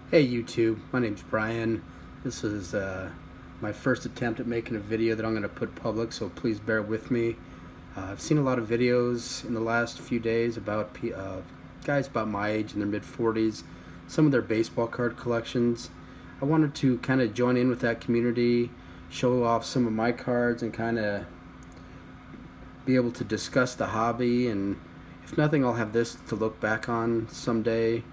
Hey YouTube, my name's Brian. This is my first attempt at making a video that I'm going to put public, so please bear with me. I've seen a lot of videos in the last few days about guys about my age in their mid-40s, some of their baseball card collections. I wanted to kind of join in with that community, show off some of my cards, and kind of be able to discuss the hobby. And if nothing, I'll have this to look back on someday.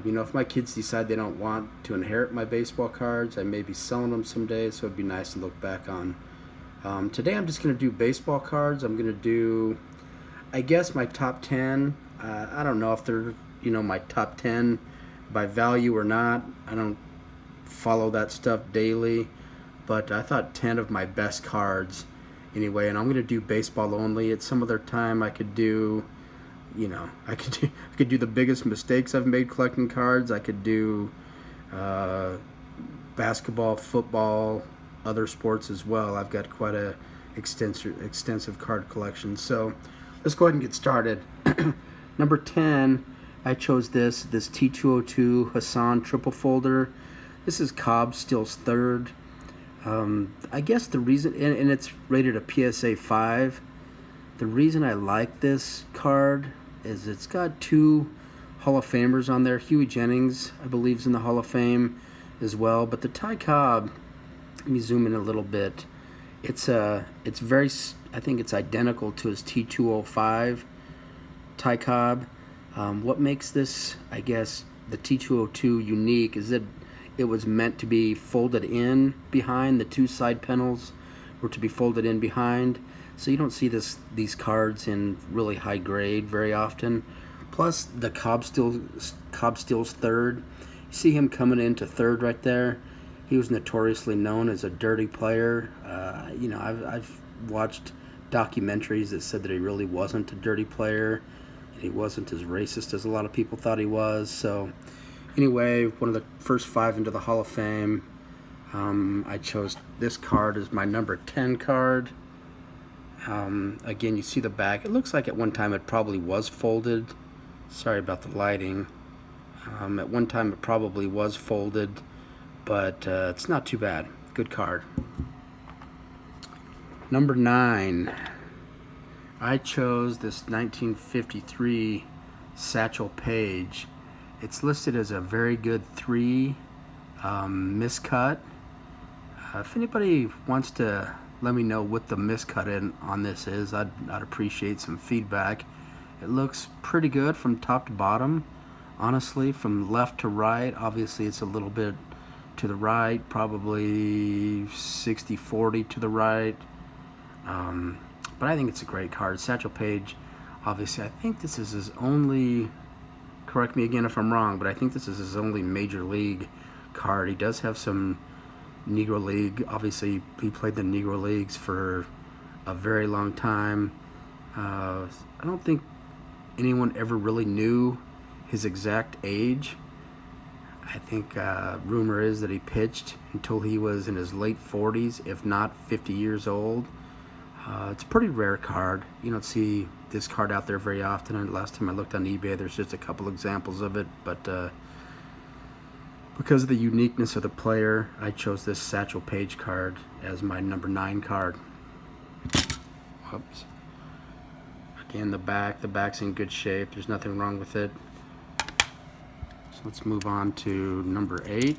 If my kids decide they don't want to inherit my baseball cards, I may be selling them someday, so it'd be nice to look back on. Today I'm just going to do baseball cards. I'm going to do, I guess, my top 10. I don't know if they're, my top 10 by value or not. I don't follow that stuff daily, but I thought 10 of my best cards anyway, and I'm going to do baseball only. At some other time I could do I could do the biggest mistakes I've made collecting cards. I could do basketball, football, other sports as well. I've got quite a extensive card collection. So let's go ahead and get started. Number 10, I chose this T202 Hassan triple folder. This is Cobb Steele's third. I guess the reason, and it's rated a PSA 5. The reason I like this card is it's got two Hall of Famers on there. Huey Jennings, I believe, is in the Hall of Fame as well. But the Ty Cobb, let me zoom in a little bit. It's very, I think it's identical to his T205 Ty Cobb. What makes this, I guess, the T202 unique is that it was meant to be folded in behind. The two side panels were to be folded in behind. So you don't see these cards in really high grade very often. Plus the Cobb Steele's third. You see him coming into third right there. He was notoriously known as a dirty player. I've watched documentaries that said that he really wasn't a dirty player, and he wasn't as racist as a lot of people thought he was. So anyway, one of the first 5 into the Hall of Fame. I chose this card as my number 10 card. Again, you see the back. It looks like at one time it probably was folded. Sorry about the lighting. At one time it probably was folded, but it's not too bad. Good card. Number 9. I chose this 1953 Satchel Paige. It's listed as a very good 3 miscut. If anybody wants to let me know what the miscut on this is, I'd appreciate some feedback. It looks pretty good from top to bottom. Honestly, from left to right, obviously it's a little bit to the right, probably 60-40 to the right. But I think it's a great card. Satchel Paige, obviously, I think this is his only, correct me again if I'm wrong, but I think this is his only major league card. He does have some Negro League. Obviously, he played the Negro Leagues for a very long time. I don't think anyone ever really knew his exact age. I think rumor is that he pitched until he was in his late 40s, if not 50 years old. It's a pretty rare card. You don't see this card out there very often. And last time I looked on eBay, there's just a couple examples of it, but because of the uniqueness of the player, I chose this Satchel Paige card as my number 9 card. Whoops. Again, the back's in good shape. There's nothing wrong with it. So let's move on to number 8.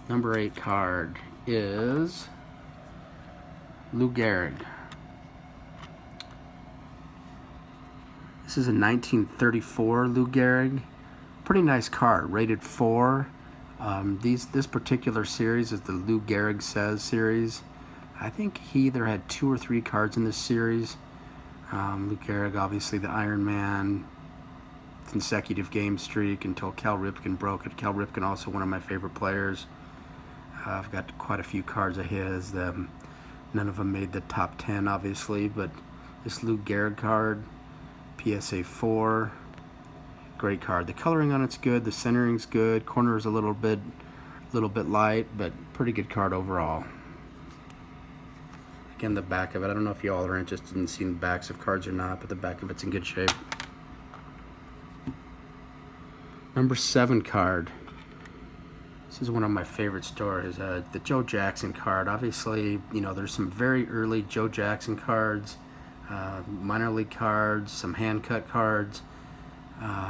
Number 8 card is Lou Gehrig. This is a 1934 Lou Gehrig. Pretty nice card, rated 4. This particular series is the Lou Gehrig Says series. I think he either had 2 or 3 cards in this series. Lou Gehrig, obviously the Iron Man, consecutive game streak until Cal Ripken broke it. Cal Ripken also one of my favorite players. I've got quite a few cards of his. None of them made the top 10, obviously, but this Lou Gehrig card, PSA 4. Great card. The coloring on it's good. The centering's good. Corner is a little bit light, but pretty good card overall. Again, the back of it. I don't know if you all are interested in seeing backs of cards or not, but the back of it's in good shape. Number 7 card. This is one of my favorite stories. The Joe Jackson card. Obviously, you know, there's some very early Joe Jackson cards, minor league cards, some hand cut cards.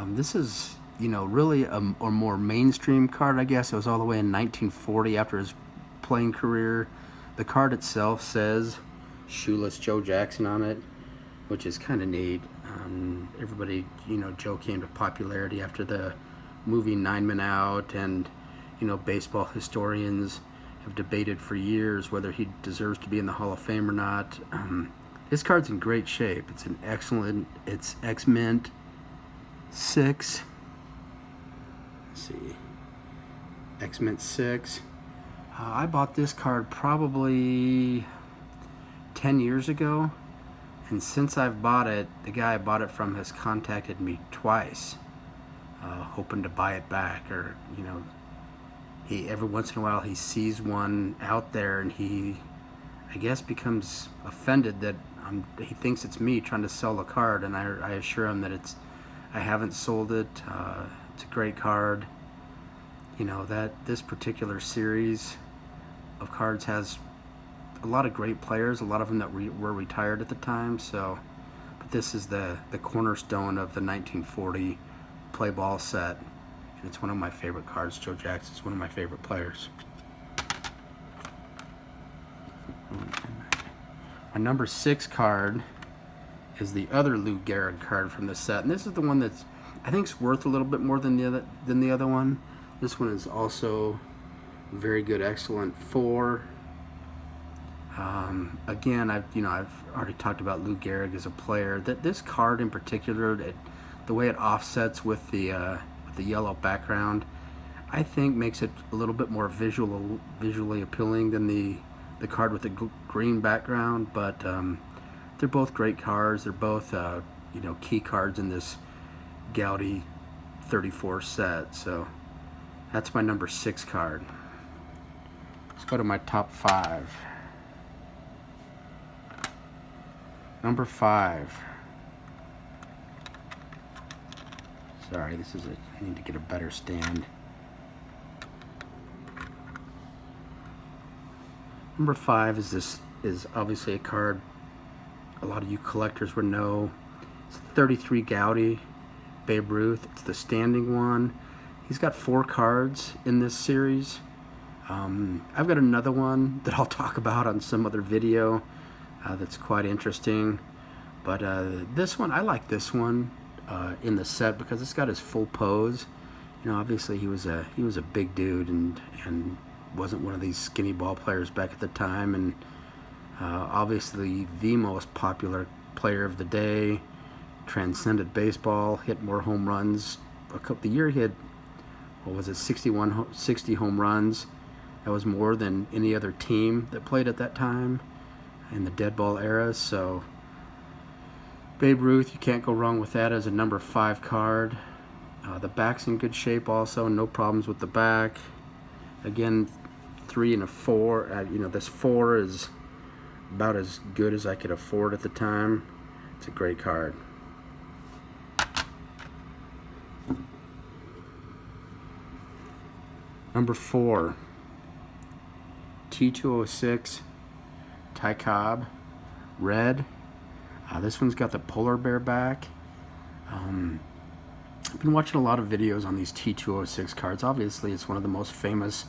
This is, you know, really a more mainstream card, I guess. It was all the way in 1940 after his playing career. The card itself says Shoeless Joe Jackson on it, which is kind of neat. Everybody, you know, Joe came to popularity after the movie 9 Men Out, and you know, baseball historians have debated for years whether he deserves to be in the Hall of Fame or not. This card's in great shape. It's an excellent, it's X-Mint 6. Let's see, X-Mint 6. I bought this card probably 10 years ago, and since I've bought it, the guy I bought it from has contacted me twice, hoping to buy it back, or, you know, he every once in a while he sees one out there and he, I guess, becomes offended that he thinks it's me trying to sell the card, and I assure him that I haven't sold it. It's a great card. You know, that this particular series of cards has a lot of great players, a lot of them that were retired at the time. So, but this is the cornerstone of the 1940 play ball set. It's one of my favorite cards. Joe Jackson's one of my favorite players. My number 6 card is the other Lou Gehrig card from the set, and this is the one that's, I think, is worth a little bit more than the other one. This one is also very good, excellent 4. Again, I've already talked about Lou Gehrig as a player. That this card in particular, the way it offsets with the yellow background, I think makes it a little bit more visually appealing than the card with the green background. But they're both great cards. They're both you know, key cards in this Goudey 34 set. So that's my number 6 card. Let's go to my top 5. Number 5. Sorry, I need to get a better stand. Number 5 is obviously a card a lot of you collectors would know. It's 33 Goudey, Babe Ruth. It's the standing one. He's got 4 cards in this series. I've got another one that I'll talk about on some other video that's quite interesting. But this one, I like this one in the set because it's got his full pose. You know, obviously he was a big dude and wasn't one of these skinny ball players back at the time, and obviously the most popular player of the day, transcended baseball, hit more home runs. The year he had, what was it, 60 home runs. That was more than any other team that played at that time in the dead ball era. So Babe Ruth, you can't go wrong with that as a number 5 card. The back's in good shape also, no problems with the back. Again, 3 and a 4. You know, this 4 is about as good as I could afford at the time. It's a great card. Number 4, T206 Ty Cobb, red. This one's got the polar bear back. I've been watching a lot of videos on these T206 cards. Obviously, it's one of the most famous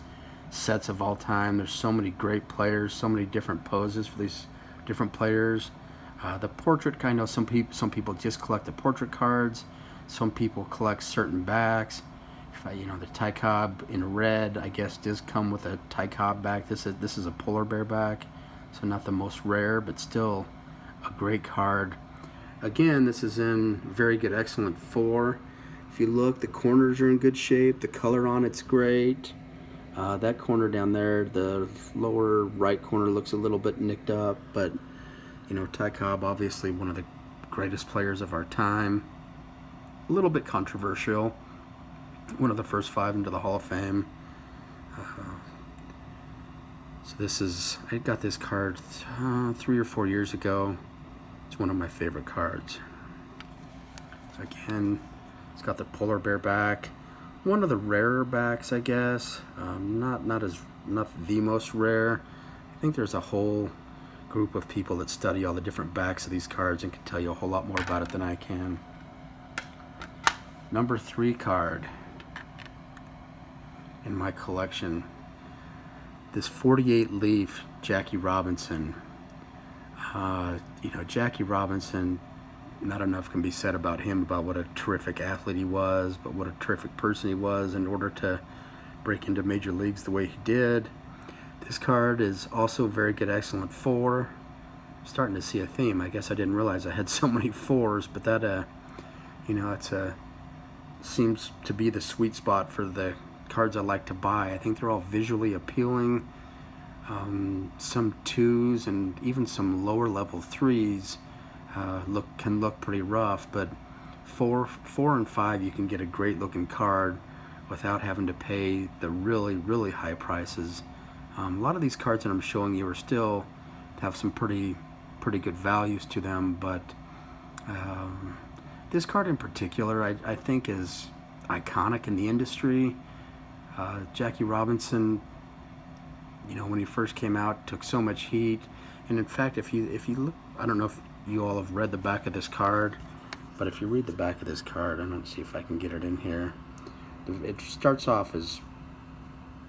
sets of all time. There's so many great players, so many different poses for these different players. The portrait, kind of, some people just collect the portrait cards. Some people collect certain backs. You know, the Ty Cobb in red, I guess, does come with a Ty Cobb back. This is a polar bear back, so not the most rare, but still a great card. Again, this is in very good, excellent 4. If you look, the corners are in good shape. The color on it's great. That corner down there, the lower right corner, looks a little bit nicked up, but you know, Ty Cobb, obviously one of the greatest players of our time. A little bit controversial. One of the first 5 into the Hall of Fame. So this is, I got this card 3 or 4 years ago. It's one of my favorite cards. So again, it's got the polar bear back. one of the rarer backs, I guess. Not the most rare. I think there's a whole group of people that study all the different backs of these cards and can tell you a whole lot more about it than I can. Number 3 card in my collection, this 48 leaf Jackie Robinson. Jackie Robinson, not enough can be said about him, about what a terrific athlete he was, but what a terrific person he was in order to break into major leagues the way he did. This card is also very good, excellent 4. I'm starting to see a theme. I guess I didn't realize I had so many 4s, but that, seems to be the sweet spot for the cards I like to buy. I think they're all visually appealing. Some 2s and even some lower level 3s can look pretty rough, but 4 and 5 you can get a great looking card without having to pay the really high prices. A lot of these cards that I'm showing you are still have some pretty good values to them, but this card in particular I think is iconic in the industry. Jackie Robinson, when he first came out, took so much heat, and in fact, if you look, I don't know if you all have read the back of this card, but if you read the back of this card, I don't see if I can get it in here. It starts off as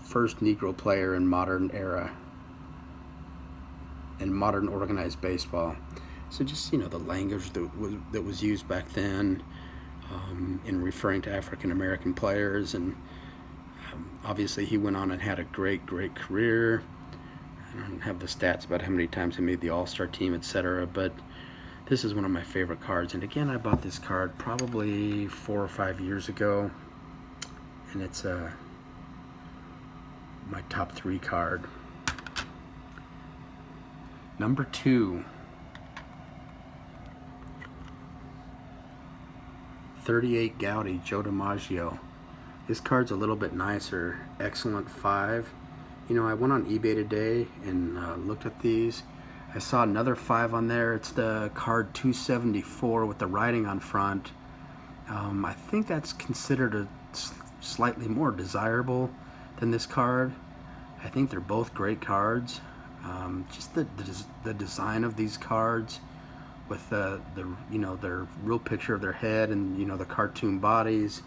first Negro player in modern era, in modern organized baseball. So just the language that was used back then in referring to African American players, and obviously he went on and had a great career. I don't have the stats about how many times he made the All-Star team, etc., but this is one of my favorite cards. And again, I bought this card probably 4 or 5 years ago, and it's my top 3 card. Number 2, 38 Goudey, Joe DiMaggio. This card's a little bit nicer. Excellent 5. I went on eBay today and looked at these. I saw another 5 on there. It's the card 274 with the writing on front. I think that's considered slightly more desirable than this card. I think they're both great cards. Just the design of these cards, with their real picture of their head and the cartoon bodies.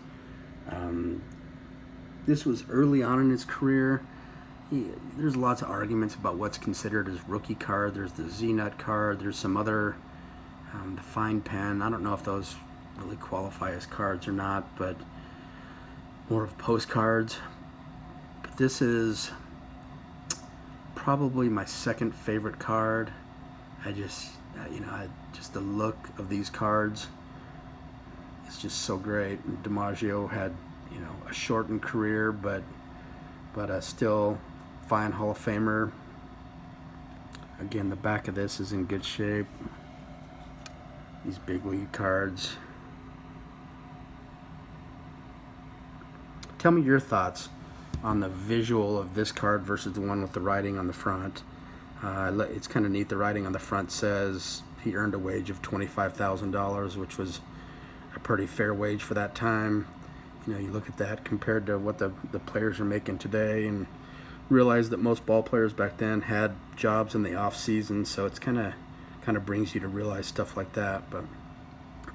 This was early on in his career. There's lots of arguments about what's considered his rookie card. There's the Z-Nut card. There's some other, the Fine Pen. I don't know if those really qualify as cards or not, but more of postcards. But this is probably my second favorite card. Just the look of these cards is just so great. DiMaggio had, a shortened career, but still fine Hall of Famer. Again, the back of this is in good shape. These big league cards. Tell me your thoughts on the visual of this card versus the one with the writing on the front. It's kind of neat. The writing on the front says he earned a wage of $25,000, which was a pretty fair wage for that time. You look at that compared to what the players are making today, and realize that most ball players back then had jobs in the off season, so it's kind of brings you to realize stuff like that. But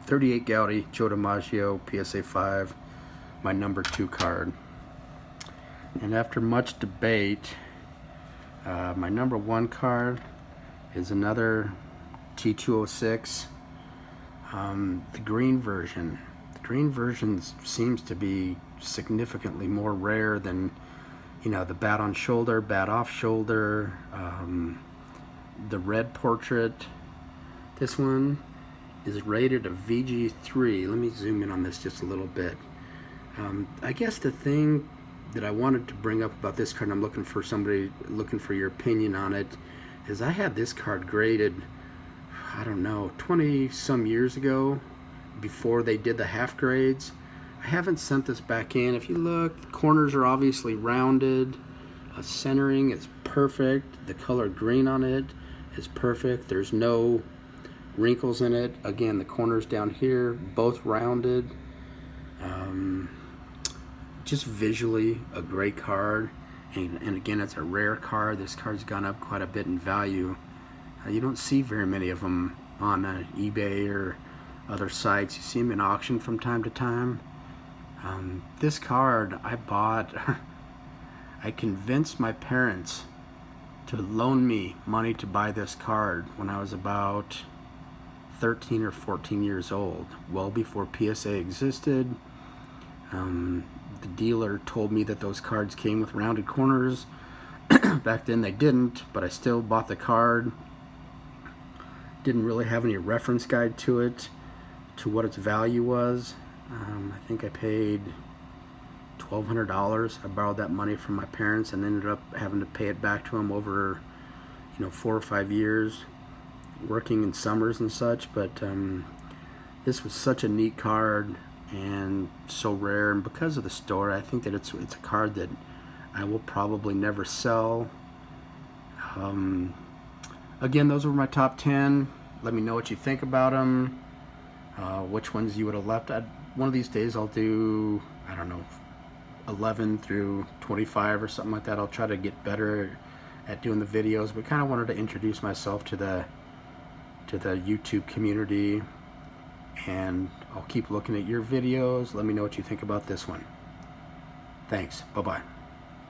38 Goudey, Joe DiMaggio, PSA 5, my number 2 card. And after much debate, my number 1 card is another T206, the green version. The green version seems to be significantly more rare than, the bat on shoulder, bat off shoulder, the red portrait. This one is rated a VG3. Let me zoom in on this just a little bit. I guess the thing that I wanted to bring up about this card, I'm looking for your opinion on it, is I had this card graded, I don't know, 20 some years ago, before they did the half grades. I haven't sent this back in. If you look, the corners are obviously rounded. Centering is perfect. The color green on it is perfect. There's no wrinkles in it. Again, the corners down here, both rounded. just visually a great card, and again, it's a rare card. This card's gone up quite a bit in value. You don't see very many of them on eBay or other sites. You see them in auction from time to time. This card I bought, I convinced my parents to loan me money to buy this card when I was about 13 or 14 years old, well before PSA existed. The dealer told me that those cards came with rounded corners. Back then they didn't, but I still bought the card. Didn't really have any reference guide to it, to what its value was. I think I paid $1,200. I borrowed that money from my parents and ended up having to pay it back to them over 4 or 5 years, working in summers and such. But this was such a neat card and so rare, and because of the store, I think that it's a card that I will probably never sell. Again, those were my top 10. Let me know what you think about them, which ones you would have left. One of these days I'll do, I don't know, 11 through 25 or something like that. I'll try to get better at doing the videos, but kind of wanted to introduce myself to the YouTube community, and I'll keep looking at your videos. Let me know what you think about this one. Thanks. Bye-bye.